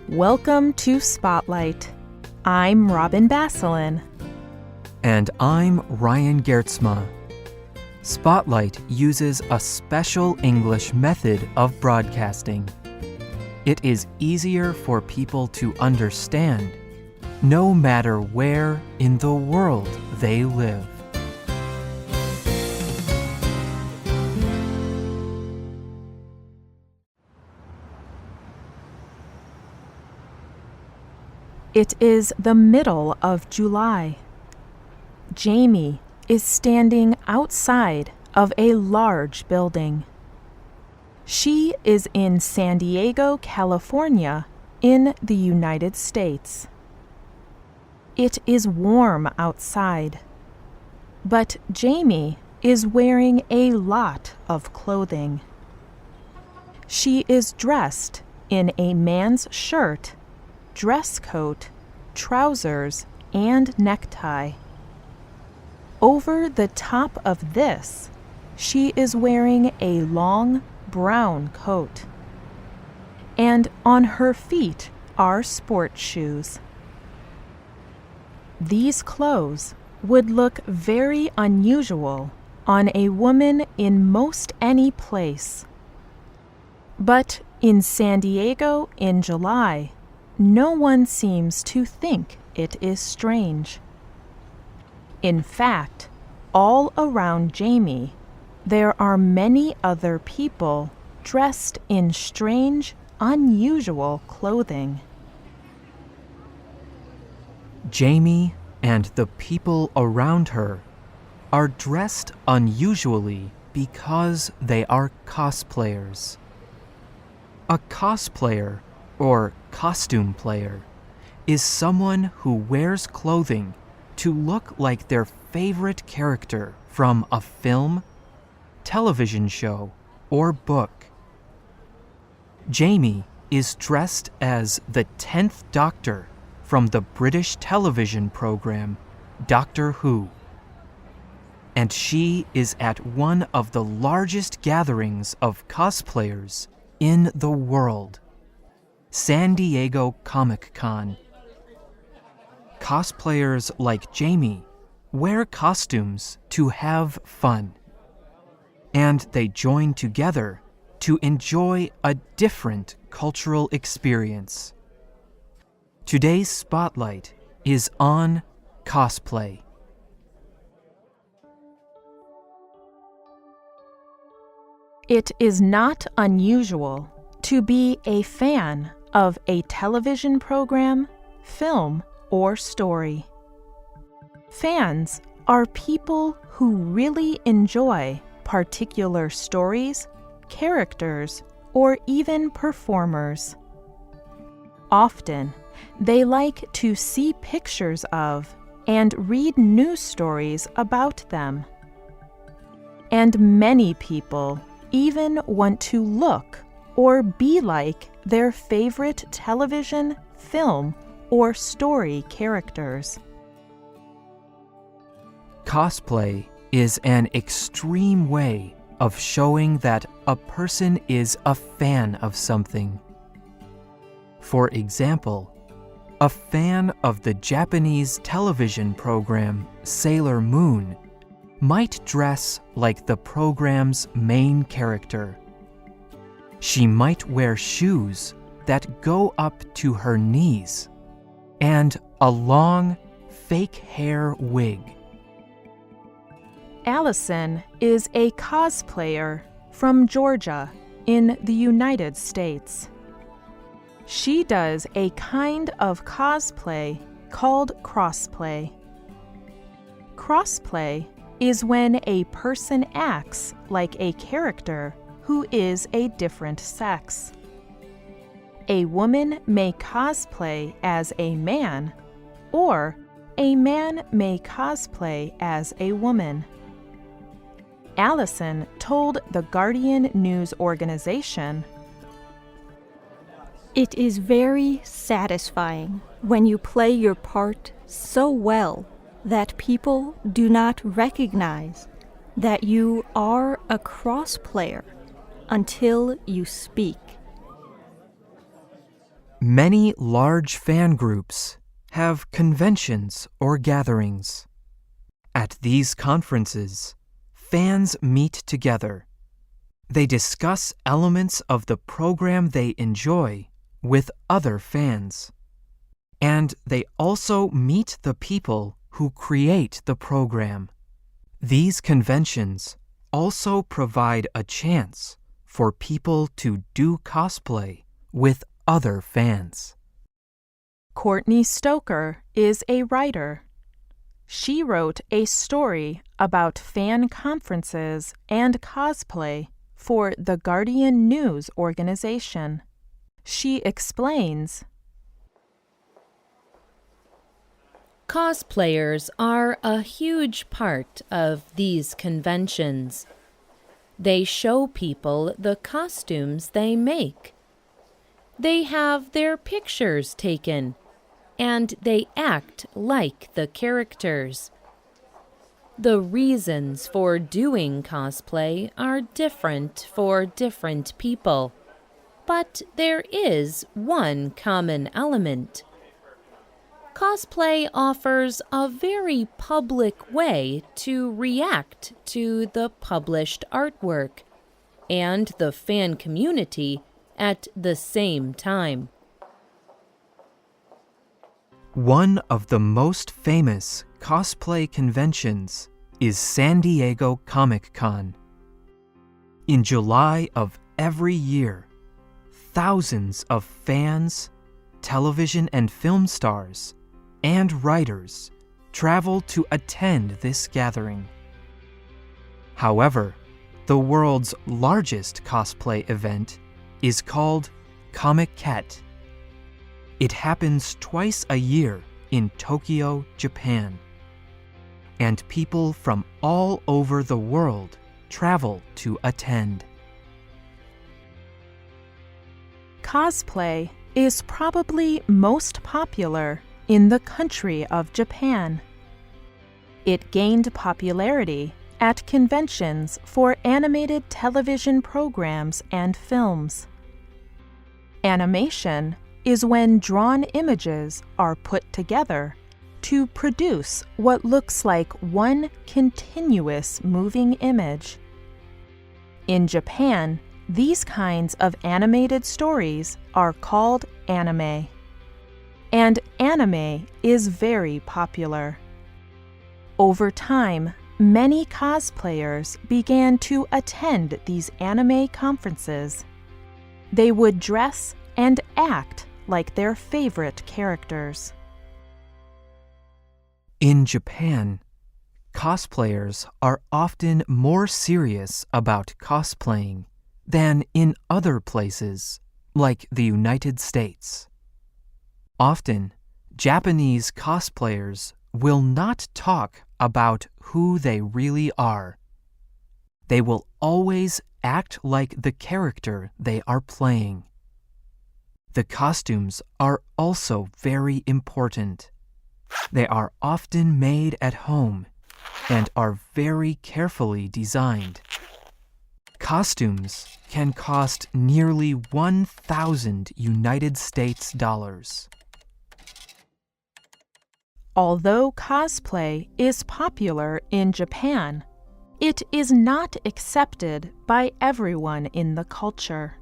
Welcome to Spotlight. I'm Robin Basselin. And I'm Ryan Gertzma. Spotlight uses a special English method of broadcasting. It is easier for people to understand, no matter where in the world they live. It is the middle of July. Jamie is standing outside of a large building. She is in San Diego, California, in the United States. It is warm outside, but Jamie is wearing a lot of clothing. She is dressed in a man's shirt, dress coat, trousers, and necktie. Over the top of this, she is wearing a long brown coat. And on her feet are sports shoes. These clothes would look very unusual on a woman in most any place. But in San Diego in July, no one seems to think it is strange. In fact, all around Jamie, there are many other people dressed in strange, unusual clothing. Jamie and the people around her are dressed unusually because they are cosplayers. A cosplayer, or costume player, is someone who wears clothing to look like their favorite character from a film, television show, or book. Jamie is dressed as the 10th Doctor from the British television program Doctor Who. And she is at one of the largest gatherings of cosplayers in the world, San Diego Comic-Con. Cosplayers like Jamie wear costumes to have fun, and they join together to enjoy a different cultural experience. Today's spotlight is on cosplay. It is not unusual to be a fan of a television program, film, or story. Fans are people who really enjoy particular stories, characters, or even performers. Often, they like to see pictures of and read news stories about them. And many people even want to look or be like their favorite television, film, or story characters. Cosplay is an extreme way of showing that a person is a fan of something. For example, a fan of the Japanese television program Sailor Moon might dress like the program's main character. She might wear shoes that go up to her knees and a long, fake hair wig. Allison is a cosplayer from Georgia in the United States. She does a kind of cosplay called crossplay. Crossplay is when a person acts like a character who is a different sex. A woman may cosplay as a man, or a man may cosplay as a woman. Allison told the Guardian news organization, "It is very satisfying when you play your part so well that people do not recognize that you are a cross player until you speak." Many large fan groups have conventions or gatherings. At these conferences, fans meet together. They discuss elements of the program they enjoy with other fans. And they also meet the people who create the program. These conventions also provide a chance for people to do cosplay with other fans. Courtney Stoker is a writer. She wrote a story about fan conferences and cosplay for the Guardian News organization. She explains, Cosplayers are a huge part of these conventions. They show people the costumes they make. They have their pictures taken, and they act like the characters. The reasons for doing cosplay are different for different people, but there is one common element. Cosplay offers a very public way to react to the published artwork and the fan community at the same time. One of the most famous cosplay conventions is San Diego Comic-Con. In July of every year, thousands of fans, television and film stars, and writers travel to attend this gathering. However, the world's largest cosplay event is called Comic-Con. It happens twice a year in Tokyo, Japan. And people from all over the world travel to attend. cosplay is probably most popular in the country of Japan. It gained popularity at conventions for animated television programs and films. Animation is when drawn images are put together to produce what looks like one continuous moving image. In Japan, these kinds of animated stories are called anime. And anime is very popular. Over time, many cosplayers began to attend these anime conferences. They would dress and act like their favorite characters. In Japan, cosplayers are often more serious about cosplaying than in other places, like the United States. Often, Japanese cosplayers will not talk about who they really are. They will always act like the character they are playing. The costumes are also very important. They are often made at home and are very carefully designed. Costumes can cost nearly 1,000 United States dollars. Although cosplay is popular in Japan, it is not accepted by everyone in the culture.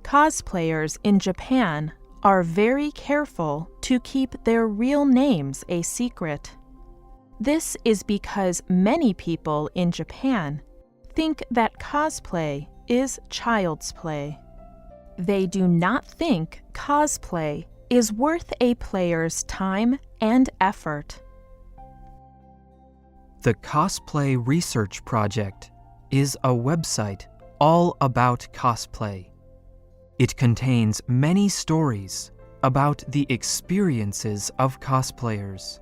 Cosplayers in Japan are very careful to keep their real names a secret. This is because many people in Japan think that cosplay is child's play. They do not think cosplay is worth a player's time and effort. The Cosplay Research Project is a website all about cosplay. It contains many stories about the experiences of cosplayers.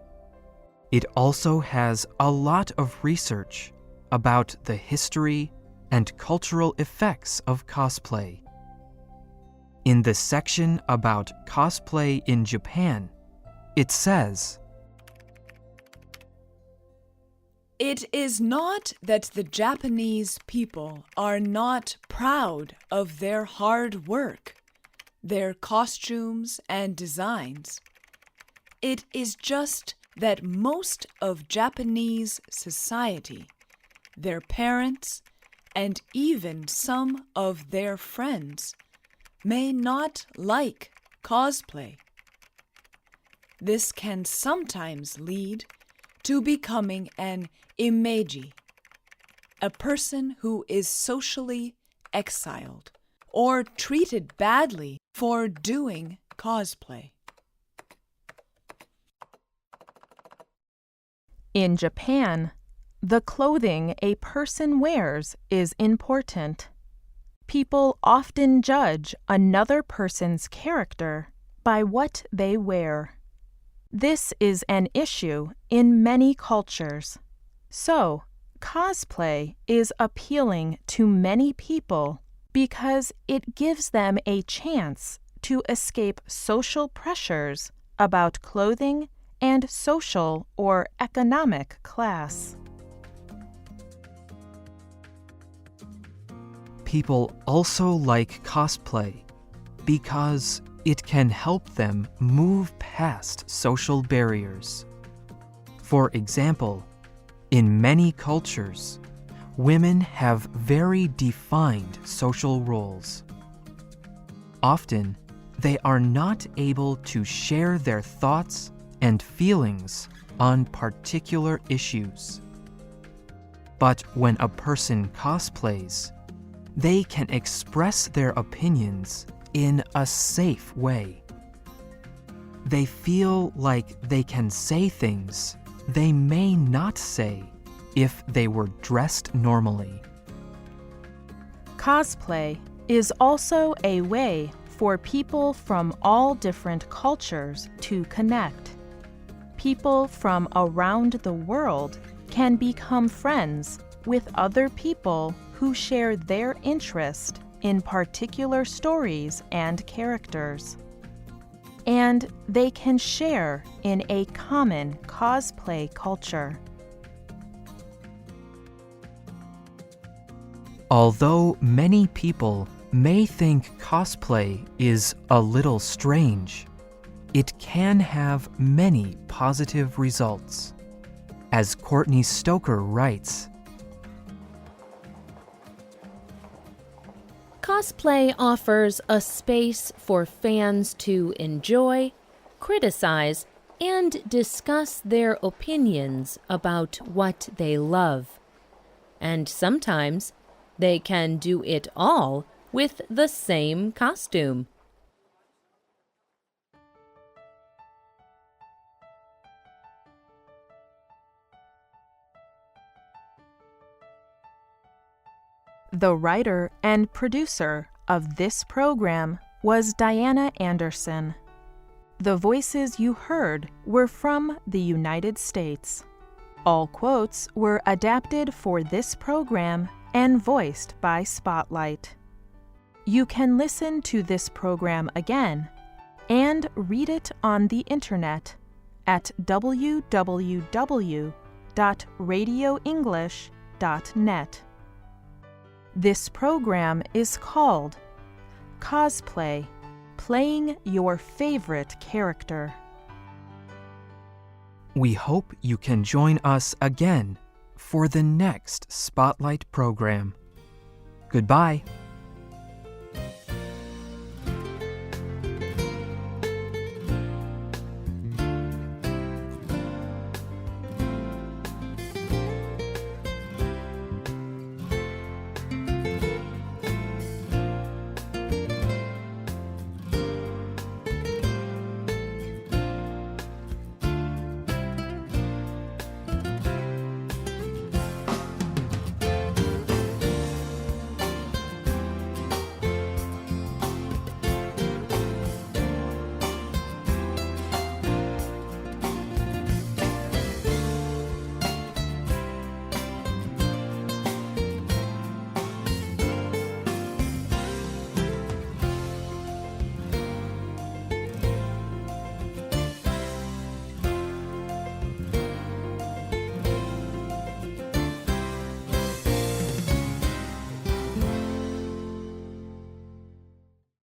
It also has a lot of research about the history and cultural effects of cosplay. In the section about cosplay in Japan, it says, "It is not that the Japanese people are not proud of their hard work. their costumes and designs. It is just that most of Japanese society, their parents, and even some of their friends may not like cosplay. This can sometimes lead to becoming an imeji, a person who is socially exiled or treated badly for doing cosplay. In Japan, the clothing a person wears is important. People often judge another person's character by what they wear. This is an issue in many cultures. So, cosplay is appealing to many people because it gives them a chance to escape social pressures about clothing and social or economic class. People also like cosplay because it can help them move past social barriers. For example, in many cultures, women have very defined social roles. Often, they are not able to share their thoughts and feelings on particular issues. But when a person cosplays, they can express their opinions in a safe way. They feel like they can say things they may not say if they were dressed normally. Cosplay is also a way for people from all different cultures to connect. People from around the world can become friends with other people who share their interest in particular stories and characters. And they can share in a common cosplay culture. Although many people may think cosplay is a little strange, it can have many positive results. As Courtney Stoker writes, Cosplay offers a space for fans to enjoy, criticize, and discuss their opinions about what they love. And sometimes they can do it all with the same costume. The writer and producer of this program was Diana Anderson. The voices you heard were from the United States. All quotes were adapted for this program and voiced by Spotlight. You can listen to this program again and read it on the internet at www.radioenglish.net. This program is called Cosplay, Playing Your Favorite Character. we hope you can join us again for the next Spotlight program. Goodbye.